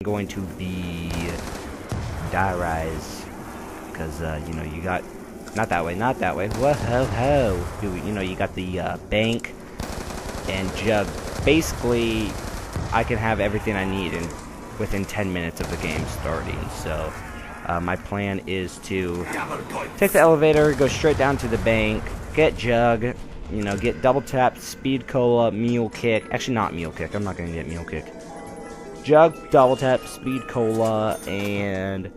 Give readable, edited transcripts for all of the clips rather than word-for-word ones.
going to be die rise because you know, you got not that way, whoa ho ho, you know, you got the bank and jug. Basically I can have everything I need within 10 minutes of the game starting. So my plan is to take the elevator, go straight down to the bank, get jug, you know, get double tap, speed cola, mule kick. Actually, not mule kick. I'm not gonna get mule kick. Jug, double tap, speed cola, and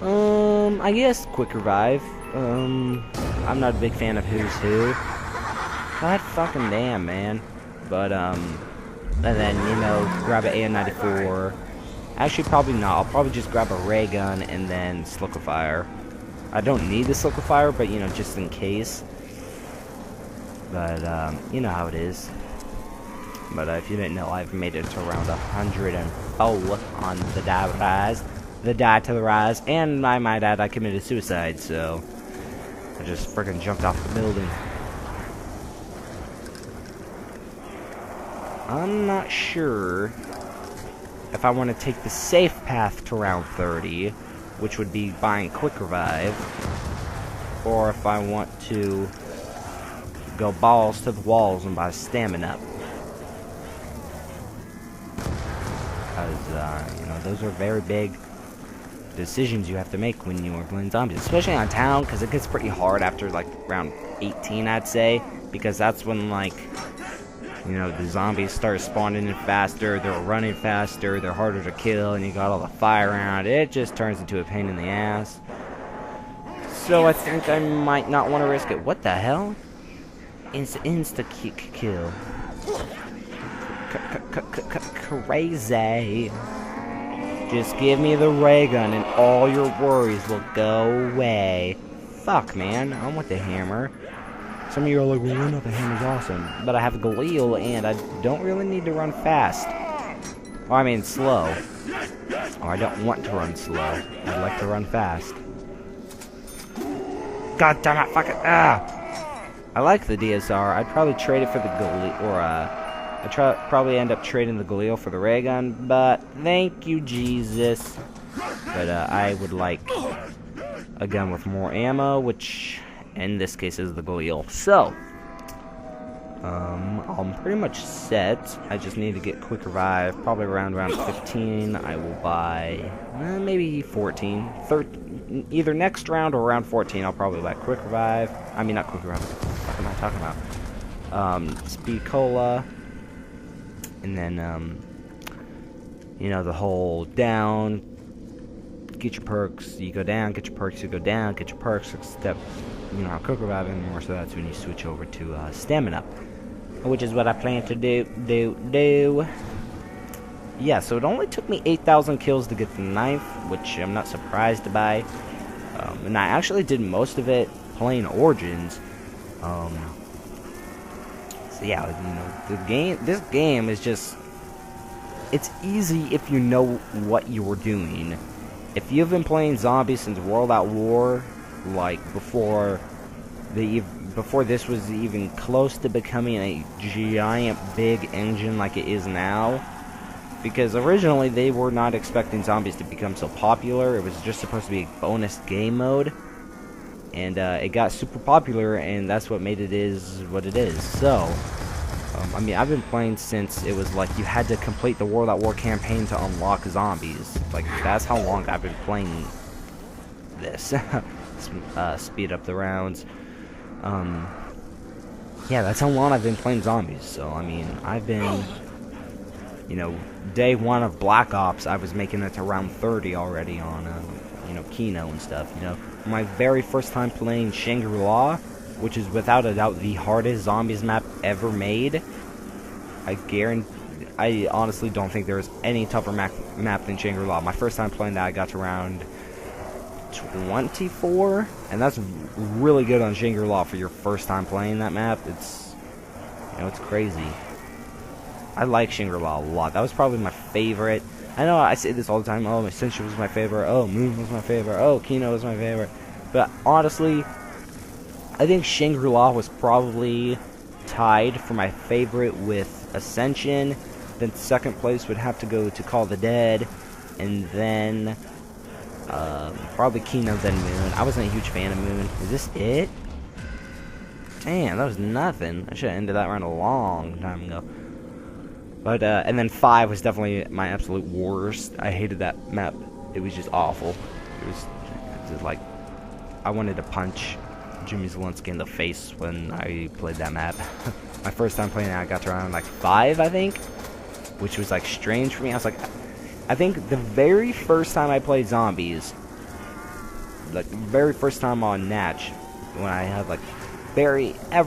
I guess quick revive. I'm not a big fan of who's who. God fucking damn, man. But and then, you know, grab an AN-94. Actually, probably not. I'll probably just grab a ray gun and then Sliquifier. I don't need the Sliquifier, but you know, just in case. But you know how it is. But if you didn't know, I've made it to around 104 on the die to the rise, and I might add I committed suicide, so I just freaking jumped off the building. I'm not sure if I want to take the safe path to round 30, which would be buying quick revive, or if I want to go balls to the walls and buy Stamin-Up. Because, you know, those are very big decisions you have to make when you are playing zombies, especially on town, because it gets pretty hard after, like, round 18, I'd say, because that's when, like, you know, the zombies start spawning in faster, they're running faster, they're harder to kill, and you got all the fire around. It just turns into a pain in the ass. So I think I might not want to risk it. What the hell? Insta-kick kill. Crazy. Just give me the ray gun and all your worries will go away. Fuck, man. I want the hammer. Some of you are like, well, why not? The hammer's awesome. But I have a Galil and I don't really need to run fast. Well, I mean slow. Or I don't want to run slow. I'd like to run fast. God damn it, fuck it. Ah! I like the DSR. I'd probably trade it for the Galil, or I'd probably end up trading the Galil for the ray gun, but thank you, Jesus. But I would like a gun with more ammo, which in this case is the Galil. So, I'm pretty much set. I just need to get quick revive. Probably around round 15, I will buy maybe 14. Either next round or around 14, I'll probably buy quick revive. I mean, not quick revive. What am I talking about? Speed cola. And then, you know, the whole down, get your perks, you go down, get your perks, you go down, get your perks, step, you know, quick revive anymore, so that's when you switch over to Stamin-Up, which is what I plan to do. Yeah, so it only took me 8,000 kills to get the 9th, which I'm not surprised by. And I actually did most of it playing Origins. So yeah, you know, this game is just, it's easy if you know what you're doing. If you've been playing zombies since World at War, like before this was even close to becoming a giant big engine like it is now, because originally they were not expecting zombies to become so popular. It was just supposed to be a bonus game mode, and it got super popular, and that's what made it is what it is. So, I mean, I've been playing since it was like you had to complete the World at War campaign to unlock zombies. Like, that's how long I've been playing this. Speed up the rounds. Yeah, that's how long I've been playing zombies. So, I mean, I've been, you know, day one of Black Ops, I was making it to round 30 already on, you know, Kino and stuff, you know. My very first time playing Shangri-La, which is without a doubt the hardest zombies map ever made. I honestly don't think there's any tougher map than Shangri-La. My first time playing that, I got to round 24, and that's really good on Shangri-La for your first time playing that map. It's, you know, it's crazy. I like Shangri-La a lot. That was probably my favorite. I know I say this all the time. Oh, Essential was my favorite. Oh, Moon was my favorite. Oh, Kino was my favorite. But honestly, I think Shangri-La was probably tied for my favorite with Ascension Then second place would have to go to Call of the Dead, and then probably Kingdom, then Moon. I wasn't a huge fan of Moon. Is this it? Damn, that was nothing. I should have ended that round a long time ago. But, and then 5 was definitely my absolute worst. I hated that map. It was just awful. It was just like, I wanted to punch Jimmy Zelensky in the face when I played that map. My first time playing it, I got to around like 5, I think, which was like strange for me. I was like, I think the very first time I played zombies, like the very first time on Natch, when I had like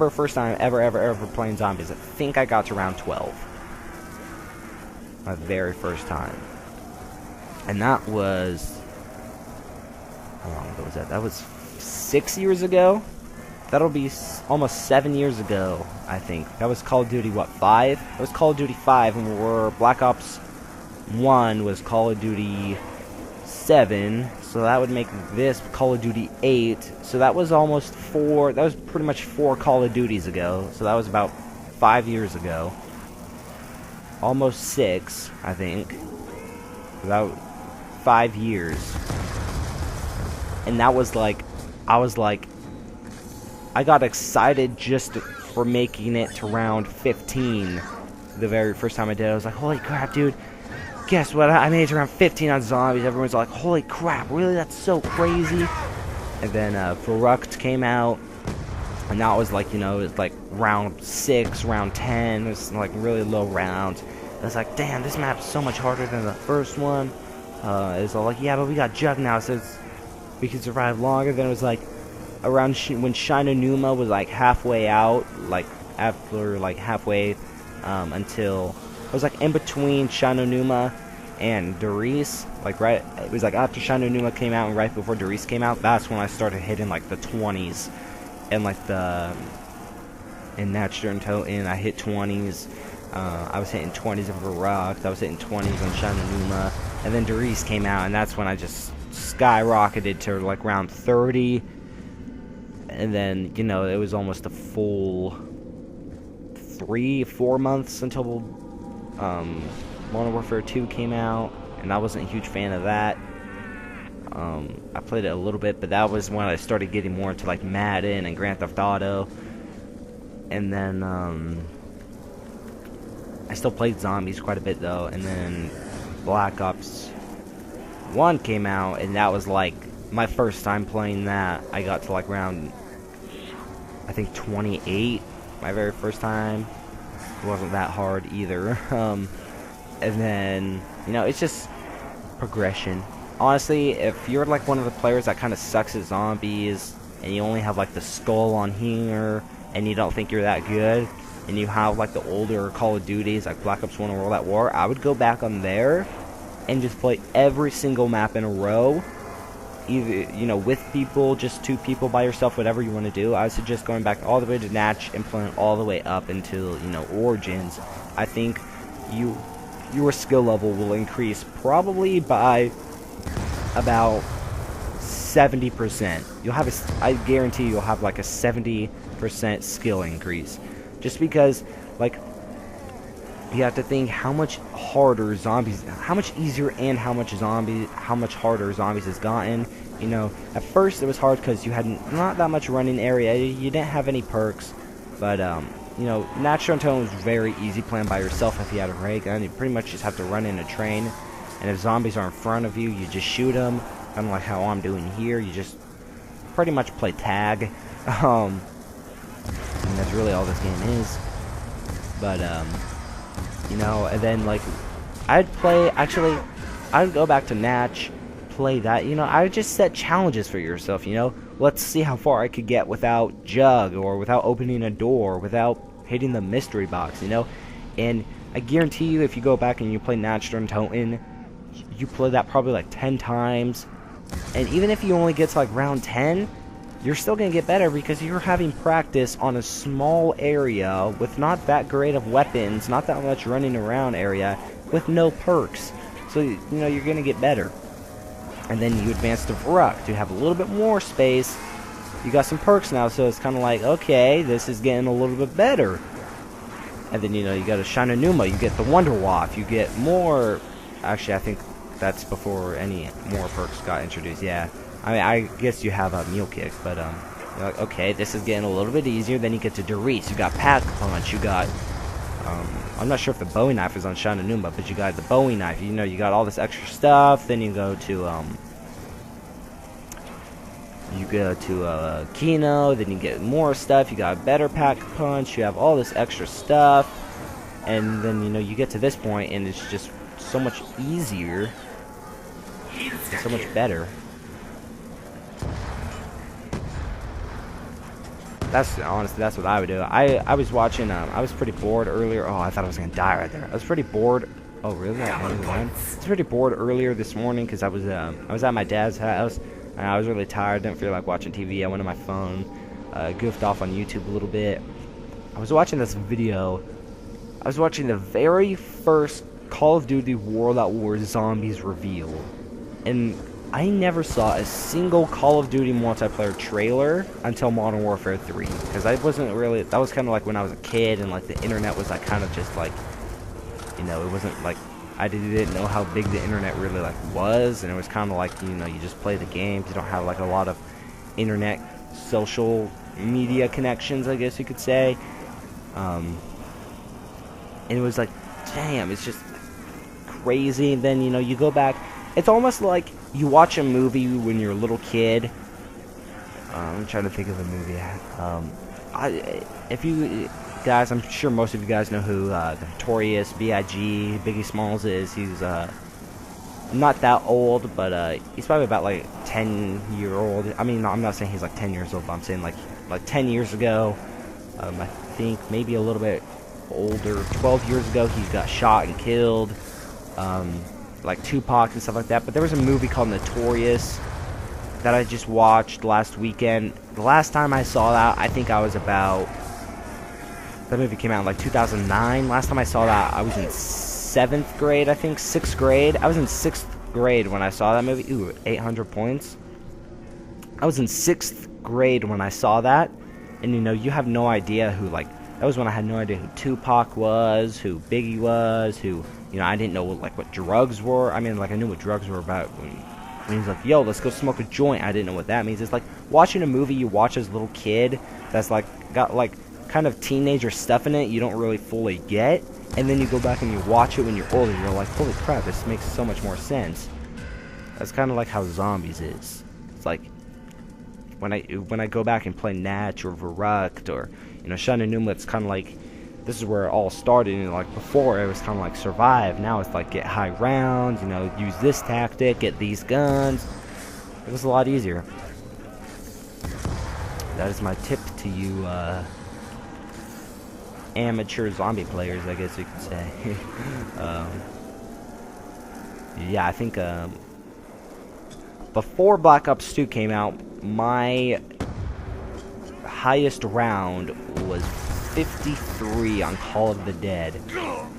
first time ever playing zombies, I think I got to round 12. My very first time. And that was, how long ago was that? That was 6 years ago? That'll be almost 7 years ago, I think. That was Call of Duty, what, 5? That was Call of Duty 5, and we're Black Ops 1 was Call of Duty 7, so that would make this Call of Duty 8, so that was almost 4, that was pretty much 4 Call of Duties ago, so that was about 5 years ago. Almost 6, I think. About 5 years. And that was like, I got excited just for making it to round 15 the very first time I did it. I was like, holy crap, dude. Guess what? I made it to round 15 on zombies. Everyone's like, holy crap, really? That's so crazy. And then Verrucht came out. And that was like, you know, it was like round 6, round 10. It was like really low rounds. I was like, damn, this map's so much harder than the first one. It's all like, yeah, but we got Jug now, so we can survive longer. Then it was like, around when Shinonuma was like halfway out, like after like halfway until, it was like in between Shinonuma and Doris. Like right, it was like after Shinonuma came out and right before Doris came out, that's when I started hitting like the 20s. And like in Natcher and Toten, I hit 20s. I was hitting 20s in Verrucht. I was hitting 20s on Shinonuma. And then Doris came out, and that's when I just skyrocketed to like round 30. And then, you know, it was almost a full 3-4 months until Modern Warfare 2 came out. And I wasn't a huge fan of that. I played it a little bit, but that was when I started getting more into like Madden and Grand Theft Auto. And then I still played zombies quite a bit though. And then Black Ops 1 came out, and that was like my first time playing that. I got to like round, I think 28, my very first time. It wasn't that hard either. And then, you know, it's just progression. Honestly, if you're like one of the players that kind of sucks at zombies, and you only have like the skull on here, and you don't think you're that good, and you have like the older Call of Duties like Black Ops 1 or World at War, I would go back on there and just play every single map in a row, either, you know, with people, just 2 people by yourself, whatever you want to do. I would suggest going back all the way to Natch and playing all the way up until, you know, Origins. I think your skill level will increase probably by about 70%. You'll have I guarantee you'll have like a 70% skill increase, just because like you have to think how much harder zombies, how much easier and how much harder zombies has gotten. You know, at first it was hard because you had not that much running area, you didn't have any perks, but you know, Natural and Tone was very easy playing by yourself if you had a ray gun. You pretty much just have to run in a train, and if zombies are in front of you, you just shoot them, kind of like how I'm doing here. You just pretty much play tag. And that's really all this game is. But you know, and then like I'd go back to Natch, play that, you know, I would just set challenges for yourself, you know. Let's see how far I could get without Jug, or without opening a door, without hitting the mystery box, you know. And I guarantee you, if you go back and you play Natch and Toten, you play that probably like 10 times, and even if you only get to like round 10, you're still going to get better because you're having practice on a small area with not that great of weapons, not that much running around area, with no perks. So, you know, you're going to get better. And then you advance to Verrucht to have a little bit more space. You got some perks now, so it's kind of like, okay, this is getting a little bit better. And then, you know, you go to Shinonuma, you get the Wonder Waff, you get more... Actually, I think that's before any more perks got introduced, yeah. I mean, I guess you have a Mule Kick, but, you're like, okay, this is getting a little bit easier. Then you get to Doris, you got Pack Punch, you got... I'm not sure if the Bowie Knife is on Shinonuma, but you got the Bowie Knife, you know, you got all this extra stuff. Then you go to, Kino, then you get more stuff, you got a better Pack Punch, you have all this extra stuff, and then, you know, you get to this point, and it's just so much easier, so much better. Honestly, that's what I would do. I was watching, I was pretty bored earlier. Oh, I thought I was gonna die right there. I was pretty bored. Oh, really? I was pretty bored earlier this morning because I was at my dad's house. And I was really tired, didn't feel like watching TV. I went on my phone, goofed off on YouTube a little bit. I was watching this video. I was watching the very first Call of Duty World at War Zombies reveal. And I never saw a single Call of Duty multiplayer trailer until Modern Warfare 3. Because I wasn't really... That was kind of like when I was a kid and like the internet was like kind of just like... You know, it wasn't like... I didn't know how big the internet really like was, and it was kind of like, you know, you just play the games. You don't have like a lot of internet social media connections, I guess you could say. And it was like, damn, it's just crazy. And then, you know, you go back. It's almost like you watch a movie when you're a little kid. I'm trying to think of a movie. If you guys, I'm sure most of you guys know who the Notorious B.I.G. Biggie Smalls is. He's not that old, but he's probably about like 10-year-old. I mean, I'm not saying he's like 10 years old, but I'm saying like 10 years ago. I think maybe a little bit older. 12 years ago, he got shot and killed. Like Tupac and stuff like that. But there was a movie called Notorious that I just watched last weekend. The last time I saw that, I think I was about... That movie came out in like 2009. Last time I saw that, I was in 7th grade, I think. 6th grade. I was in 6th grade when I saw that movie. Ooh, 800 points. I was in 6th grade when I saw that. And, you know, you have no idea who, like... That was when I had no idea who Tupac was, who Biggie was, who... You know, I didn't know, like, what drugs were. I mean, like, I knew what drugs were about when he's like, yo, let's go smoke a joint. I didn't know what that means. It's like watching a movie you watch as a little kid that's, like, got, like... kind of teenager stuff in it you don't really fully get, and then you go back and you watch it when you're older, you're like, holy crap, this makes so much more sense. That's kind of like how Zombies is. It's like when I go back and play Natch or Verrucht or, you know, Shinonuma, it's kind of like this is where it all started. You know, like before it was kind of like survive. Now it's like get high rounds, you know, use this tactic, get these guns. It was a lot easier. That is my tip to you amateur zombie players, I guess you could say. Yeah, I think before Black Ops 2 came out, my highest round was 53 on Call of the Dead.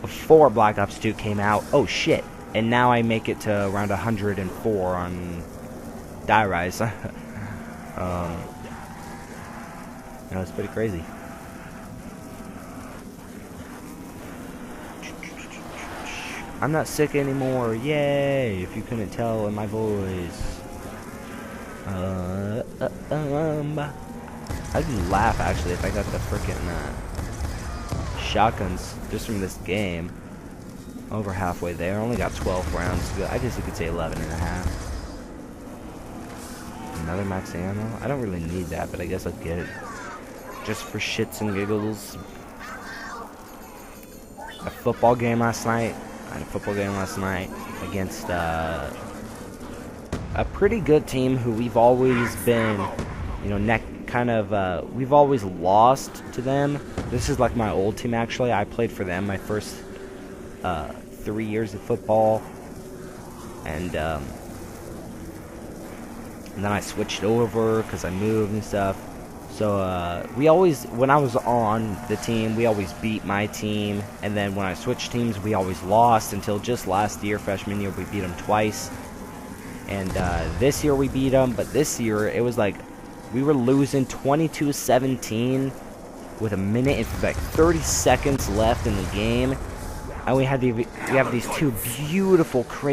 Before Black Ops 2 came out, oh shit, and now I make it to around 104 on Die Rise. You know, it's pretty crazy. I'm not sick anymore, yay! If you couldn't tell in my voice. I can laugh actually if I got the frickin' shotguns just from this game. Over halfway there, only got 12 rounds. I guess you could say 11 and a half. Another max ammo? I don't really need that, but I guess I'll get it. Just for shits and giggles. A football game last night. I had a football game last night against a pretty good team who we've always been, you know, we've always lost to them. This is like my old team, actually. I played for them my first 3 years of football, and then I switched over because I moved and stuff. So we always, when I was on the team, we always beat my team, and then when I switched teams, we always lost until just last year, freshman year, we beat them twice. And this year we beat them, but this year it was like we were losing 22-17, with a minute and like 30 seconds left in the game, and we have these two beautiful, crazy